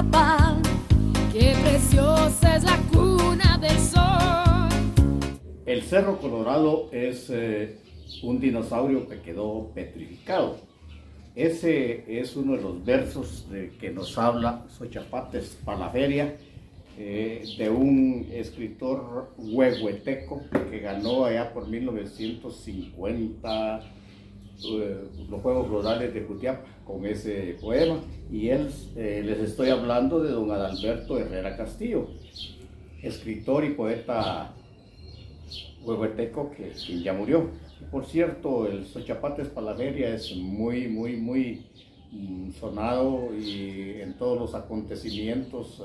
Jutiapa, qué preciosa es la cuna del sol. El Cerro Colorado es un dinosaurio que quedó petrificado. Ese es uno de los versos de que nos habla Xochapates Palaferia, de un escritor huehueteco que ganó allá por 1950 los Juegos Florales de Jutiapa con ese poema, y les estoy hablando de don Adalberto Herrera Castillo, escritor y poeta huehueteco quien ya murió. Por cierto, el Xochapates Palaferia es muy sonado, y en todos los acontecimientos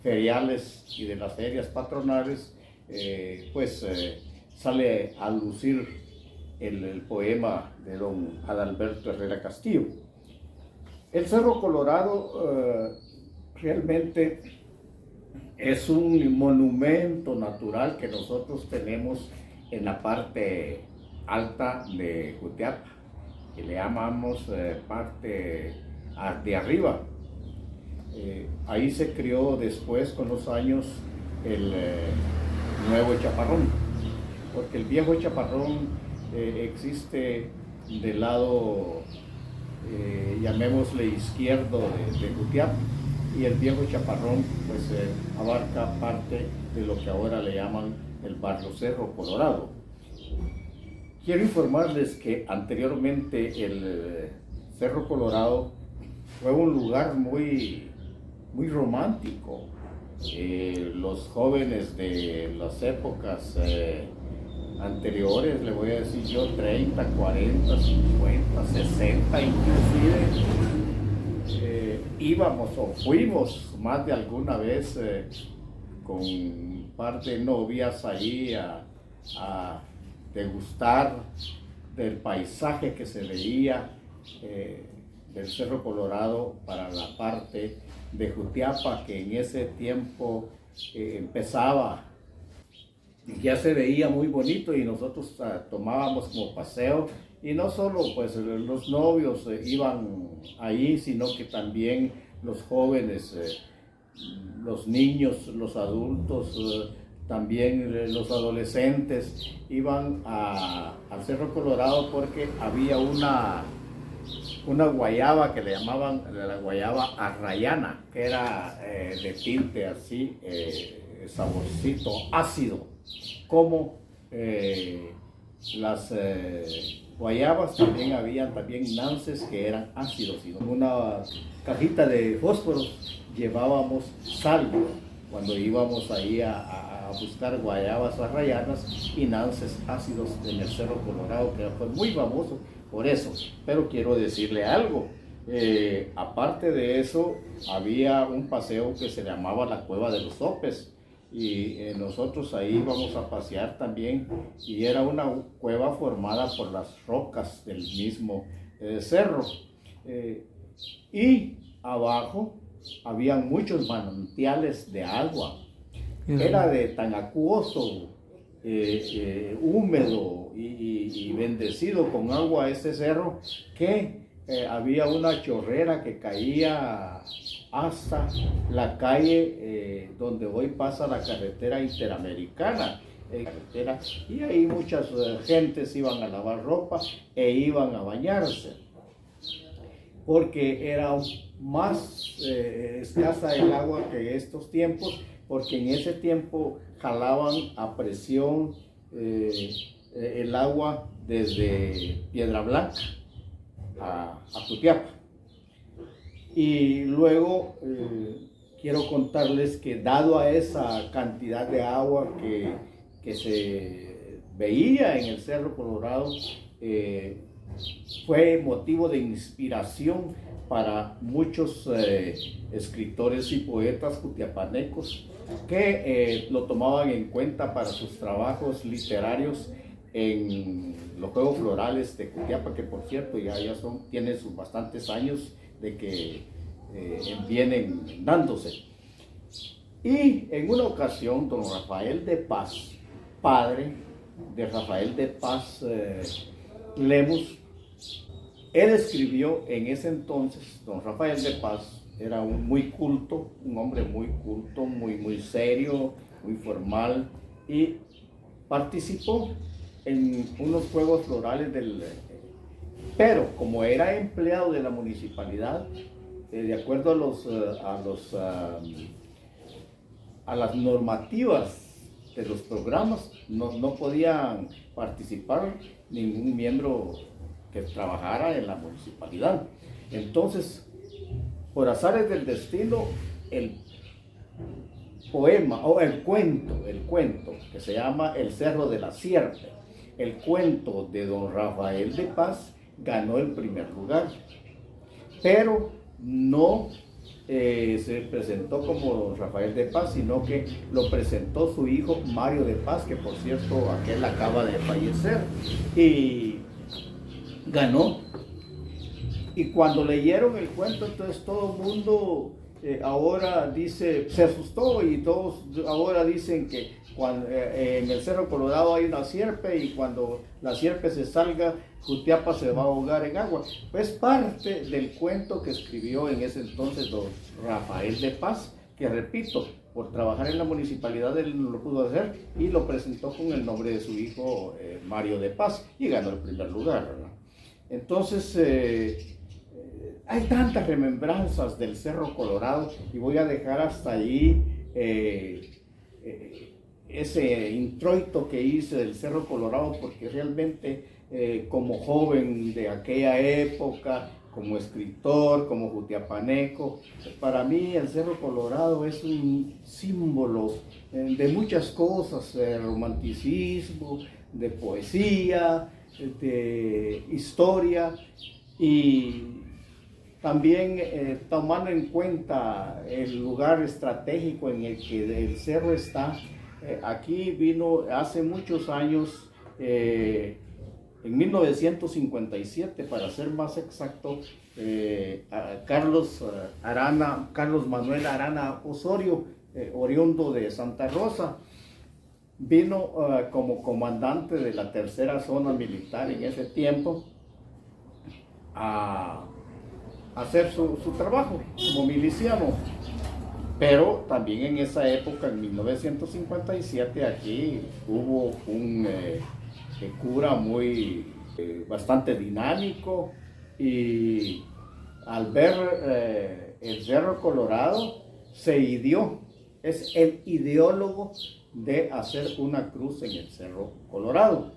feriales y de las ferias patronales sale a lucir el poema de don Adalberto Herrera Castillo. El Cerro Colorado realmente es un monumento natural que nosotros tenemos en la parte alta de Jutiapa, que le llamamos parte de arriba. Ahí se crió después, con los años, el nuevo chaparrón, porque el viejo chaparrón existe del lado, llamémosle izquierdo de Jutiapa, y el viejo chaparrón abarca parte de lo que ahora le llaman el barrio Cerro Colorado. Quiero informarles que anteriormente el Cerro Colorado fue un lugar muy romántico. Los jóvenes de las épocas anteriores, le voy a decir yo, 30, 40, 50, 60 inclusive, íbamos o fuimos más de alguna vez con un par de novias ahí a degustar del paisaje que se veía del Cerro Colorado para la parte de Jutiapa, que en ese tiempo empezaba, ya se veía muy bonito, y nosotros tomábamos como paseo, y no solo los novios iban ahí, sino que también los jóvenes, los niños, los adultos, también los adolescentes iban al Cerro Colorado, porque había una guayaba que le llamaban la guayaba arrayana, que era de tinte así, saborcito ácido, como las guayabas. También habían nances que eran ácidos, y en una cajita de fósforos llevábamos sal cuando íbamos ahí a buscar guayabas arrayanas y nances ácidos en el Cerro Colorado, que fue muy famoso por eso. Pero quiero decirle algo, aparte de eso, había un paseo que se llamaba la Cueva de los Sopes, y nosotros ahí íbamos a pasear también, y era una cueva formada por las rocas del mismo cerro, y abajo habían muchos manantiales de agua. Era de tan acuoso, húmedo y bendecido con agua ese cerro, que había una chorrera que caía hasta la calle donde hoy pasa la carretera interamericana, y ahí muchas gentes iban a lavar ropa e iban a bañarse, porque era más escasa el agua que estos tiempos, porque en ese tiempo jalaban a presión el agua desde Piedra Blanca a Jutiapa. Y luego quiero contarles que, dado a esa cantidad de agua que se veía en el Cerro Colorado, fue motivo de inspiración para muchos escritores y poetas jutiapanecos, que lo tomaban en cuenta para sus trabajos literarios en los Juegos Florales de Jutiapa, que por cierto tienen sus bastantes años de que vienen dándose. Y en una ocasión, don Rafael de Paz, padre de Rafael de Paz Lemus, Él escribió en ese entonces, don Rafael de Paz era muy culto, un hombre muy culto, muy serio, muy formal, y participó en unos juegos florales pero como era empleado de la municipalidad, de acuerdo a las normativas de los programas, no podían participar ningún miembro que trabajara en la municipalidad. Entonces, por azares del destino, el poema o el cuento que se llama El Cerro de la Sierpe, el cuento de don Rafael de Paz, ganó el primer lugar, pero no se presentó como don Rafael de Paz, sino que lo presentó su hijo Mario de Paz, que por cierto aquel acaba de fallecer, y ganó. Y cuando leyeron el cuento, entonces todo el mundo ahora dice, se asustó, y todos ahora dicen que en el Cerro Colorado hay una sierpe, y cuando la sierpe se salga, Jutiapa se va a ahogar en agua. Pues parte del cuento que escribió en ese entonces don Rafael de Paz, que repito, por trabajar en la municipalidad él no lo pudo hacer, y lo presentó con el nombre de su hijo Mario de Paz, y ganó el primer lugar, ¿verdad? Entonces, hay tantas remembranzas del Cerro Colorado, y voy a dejar hasta allí ese introito que hice del Cerro Colorado, porque realmente como joven de aquella época, como escritor, como jutiapaneco, para mí el Cerro Colorado es un símbolo de muchas cosas, de romanticismo, de poesía, de historia, y también tomando en cuenta el lugar estratégico en el que el cerro está. Aquí vino hace muchos años, en 1957 para ser más exacto, Carlos Manuel Arana Osorio, oriundo de Santa Rosa, vino como comandante de la tercera zona militar en ese tiempo a hacer su trabajo como miliciano. Pero también en esa época, en 1957, aquí hubo un cura bastante dinámico, y al ver el Cerro Colorado se ideó, es el ideólogo de hacer una cruz en el Cerro Colorado,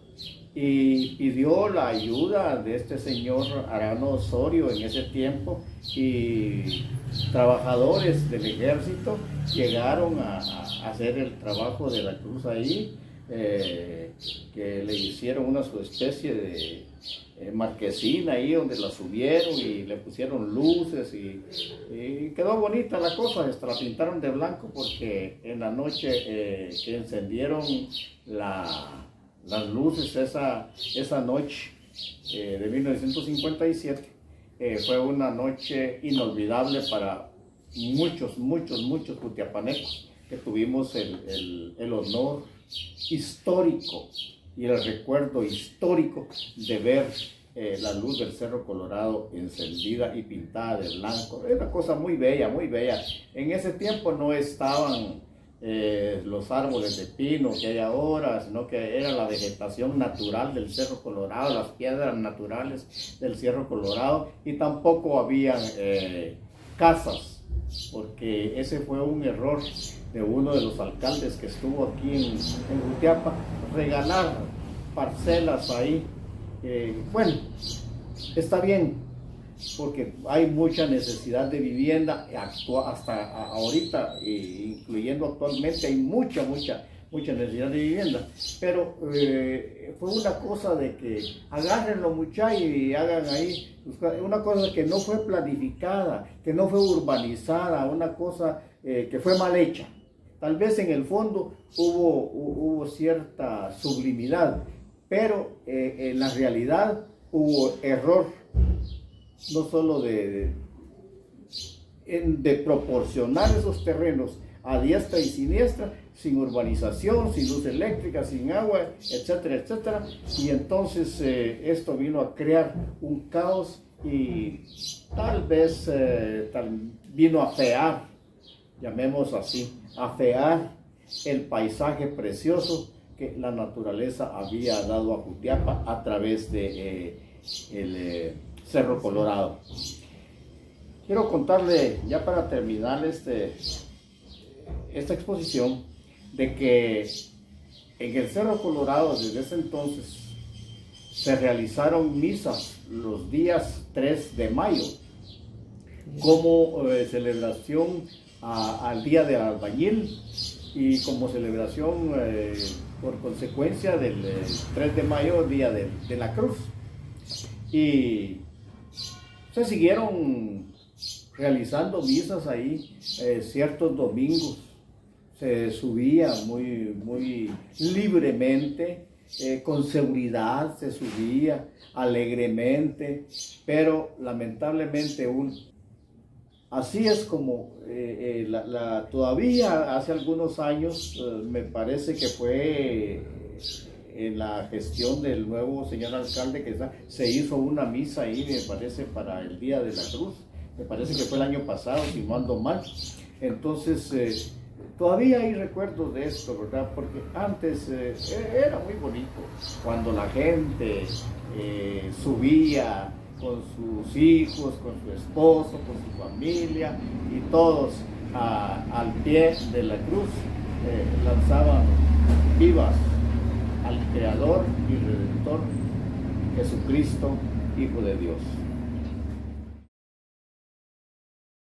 y pidió la ayuda de este señor Arano Osorio en ese tiempo, y trabajadores del ejército llegaron a hacer el trabajo de la cruz ahí, que le hicieron una especie de marquesina ahí donde la subieron y le pusieron luces, y quedó bonita la cosa. Hasta la pintaron de blanco, porque en la noche que encendieron las luces esa noche de 1957, fue una noche inolvidable para muchos jutiapanecos, que tuvimos el honor histórico y el recuerdo histórico de ver la luz del Cerro Colorado encendida y pintada de blanco. Es una cosa muy bella, muy bella. En ese tiempo no estaban los árboles de pino que hay ahora, sino que era la vegetación natural del Cerro Colorado, las piedras naturales del Cerro Colorado, y tampoco habían casas, porque ese fue un error de uno de los alcaldes que estuvo aquí en Jutiapa, regalar parcelas ahí. Bueno, está bien, porque hay mucha necesidad de vivienda, hasta ahorita, incluyendo actualmente, hay mucha necesidad de vivienda, pero fue una cosa de que agárrenlo muchachos y hagan ahí, una cosa que no fue planificada, que no fue urbanizada, una cosa que fue mal hecha. Tal vez en el fondo hubo cierta sublimidad, pero en la realidad hubo error, no solo de proporcionar esos terrenos a diestra y siniestra, sin urbanización, sin luz eléctrica, sin agua, etcétera, etcétera. Y entonces esto vino a crear un caos y tal vez vino a fear, llamemos así, a fear el paisaje precioso que la naturaleza había dado a Jutiapa a través de el Cerro Colorado. Quiero contarle, ya para terminar esta exposición, de que en el Cerro Colorado desde ese entonces se realizaron misas los días 3 de mayo como celebración al Día del Albañil y como celebración por consecuencia del 3 de mayo, Día de la Cruz. Y se siguieron realizando misas ahí ciertos domingos. Se subía muy libremente, con seguridad se subía alegremente, pero lamentablemente así es como todavía hace algunos años, me parece que fue en la gestión del nuevo señor alcalde que se hizo una misa ahí, me parece, para el Día de la Cruz. Me parece que fue el año pasado, si no ando mal. Entonces, todavía hay recuerdos de esto, ¿verdad? Porque antes era muy bonito cuando la gente subía con sus hijos, con su esposo, con su familia y todos al pie de la cruz lanzaban vivas al Creador y Redentor Jesucristo, Hijo de Dios.